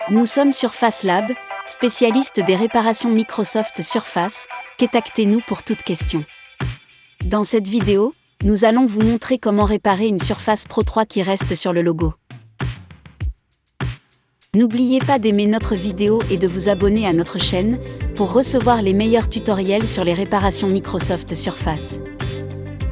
Nous sommes Surface Lab, spécialistes des réparations Microsoft Surface. Contactez-nous pour toute question. Dans cette vidéo, nous allons vous montrer comment réparer une Surface Pro 3 qui reste sur le logo. N'oubliez pas d'aimer notre vidéo et de vous abonner à notre chaîne pour recevoir les meilleurs tutoriels sur les réparations Microsoft Surface.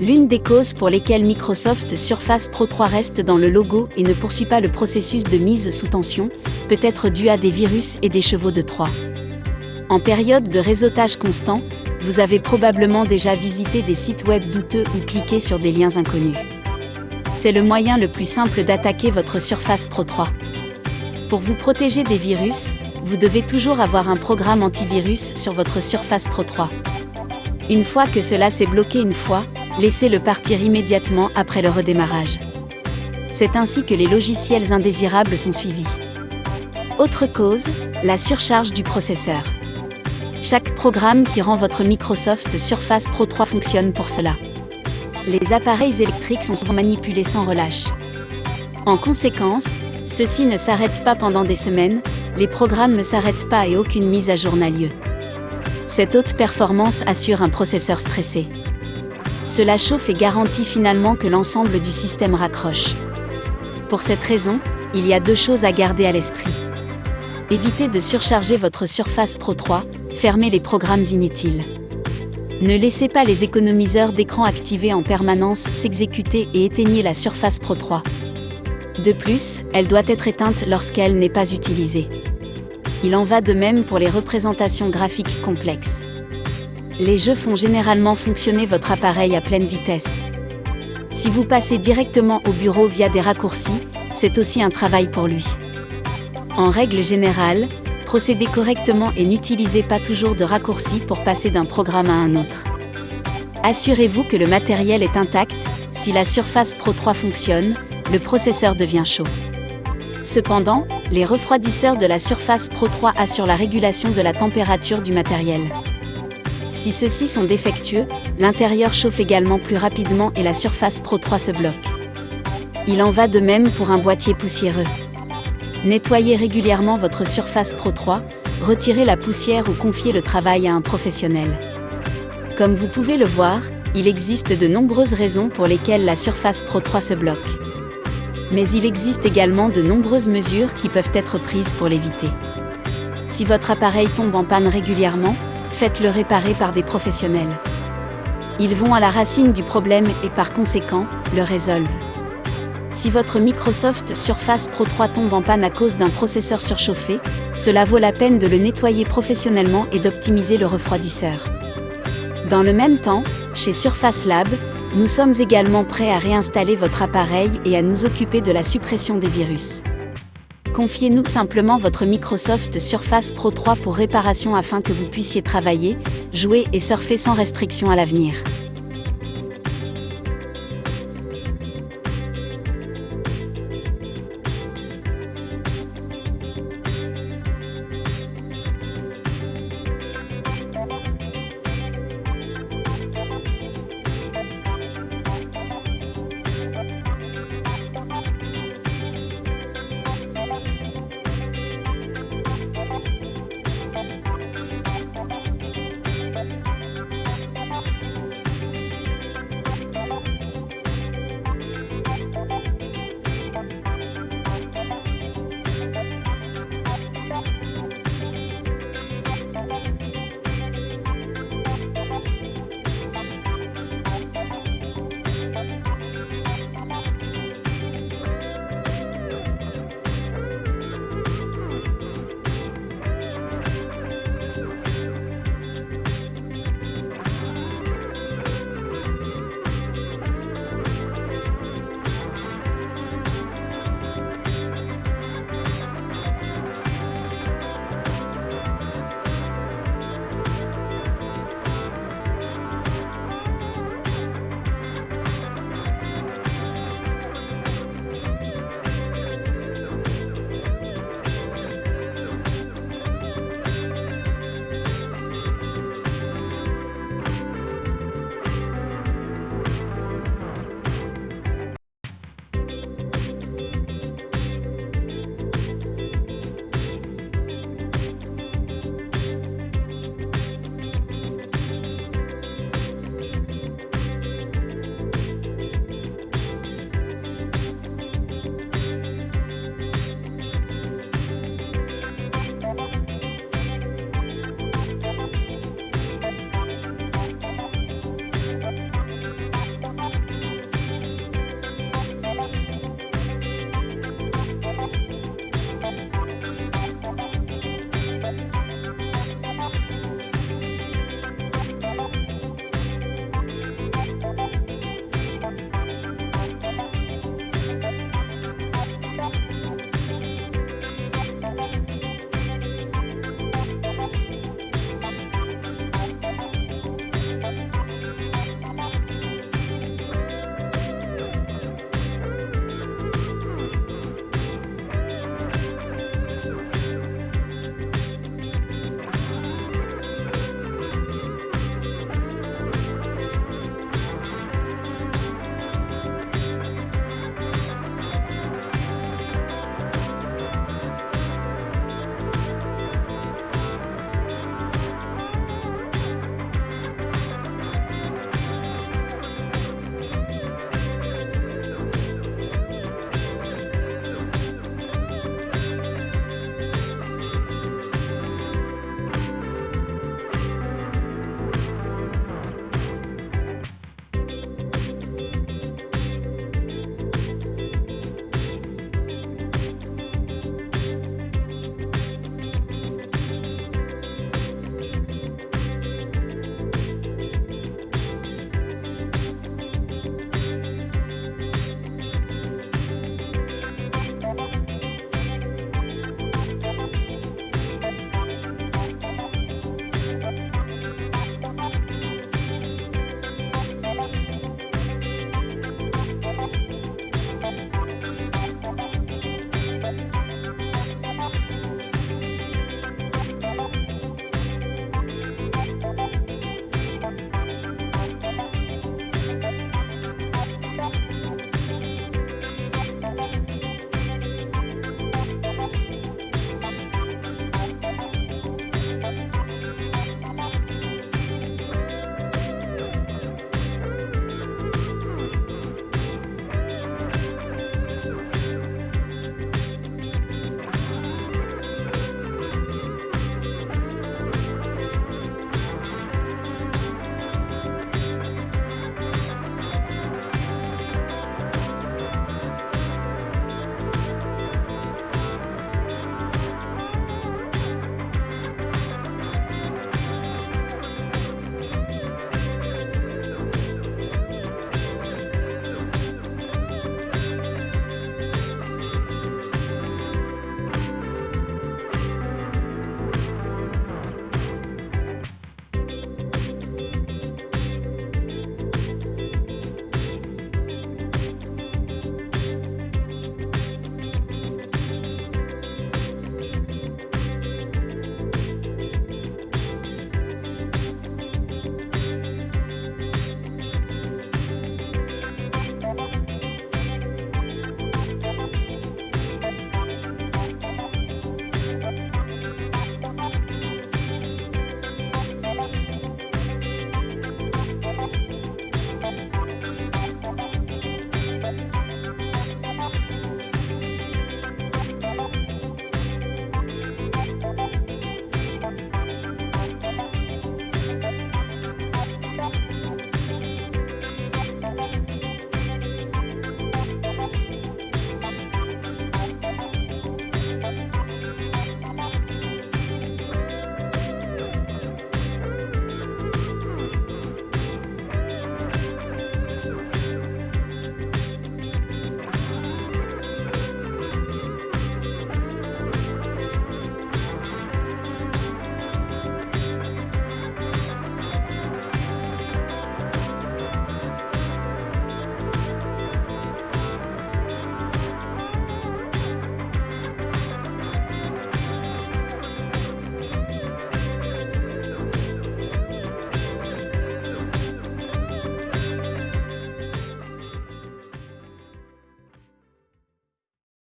L'une des causes pour lesquelles Microsoft Surface Pro 3 reste dans le logo et ne poursuit pas le processus de mise sous tension peut être due à des virus et des chevaux de Troie. En période de réseautage constant, vous avez probablement déjà visité des sites web douteux ou cliqué sur des liens inconnus. C'est le moyen le plus simple d'attaquer votre Surface Pro 3. Pour vous protéger des virus, vous devez toujours avoir un programme antivirus sur votre Surface Pro 3. Une fois que cela s'est bloqué une fois, laissez-le partir immédiatement après le redémarrage. C'est ainsi que les logiciels indésirables sont suivis. Autre cause, la surcharge du processeur. Chaque programme qui rend votre Microsoft Surface Pro 3 fonctionne pour cela. Les appareils électriques sont souvent manipulés sans relâche. En conséquence, ceux-ci ne s'arrêtent pas pendant des semaines, les programmes ne s'arrêtent pas et aucune mise à jour n'a lieu. Cette haute performance assure un processeur stressé. Cela chauffe et garantit finalement que l'ensemble du système raccroche. Pour cette raison, il y a deux choses à garder à l'esprit. Évitez de surcharger votre Surface Pro 3, fermez les programmes inutiles. Ne laissez pas les économiseurs d'écran activés en permanence s'exécuter et éteignez la Surface Pro 3. De plus, elle doit être éteinte lorsqu'elle n'est pas utilisée. Il en va de même pour les représentations graphiques complexes. Les jeux font généralement fonctionner votre appareil à pleine vitesse. Si vous passez directement au bureau via des raccourcis, c'est aussi un travail pour lui. En règle générale, procédez correctement et n'utilisez pas toujours de raccourcis pour passer d'un programme à un autre. Assurez-vous que le matériel est intact, si la Surface Pro 3 fonctionne, le processeur devient chaud. Cependant, les refroidisseurs de la Surface Pro 3 assurent la régulation de la température du matériel. Si ceux-ci sont défectueux, l'intérieur chauffe également plus rapidement et la Surface Pro 3 se bloque. Il en va de même pour un boîtier poussiéreux. Nettoyez régulièrement votre Surface Pro 3, retirez la poussière ou confiez le travail à un professionnel. Comme vous pouvez le voir, il existe de nombreuses raisons pour lesquelles la Surface Pro 3 se bloque. Mais il existe également de nombreuses mesures qui peuvent être prises pour l'éviter. Si votre appareil tombe en panne régulièrement, faites-le réparer par des professionnels. Ils vont à la racine du problème et par conséquent, le résolvent. Si votre Microsoft Surface Pro 3 tombe en panne à cause d'un processeur surchauffé, cela vaut la peine de le nettoyer professionnellement et d'optimiser le refroidisseur. Dans le même temps, chez Surface Lab, nous sommes également prêts à réinstaller votre appareil et à nous occuper de la suppression des virus. Confiez-nous simplement votre Microsoft Surface Pro 3 pour réparation afin que vous puissiez travailler, jouer et surfer sans restriction à l'avenir.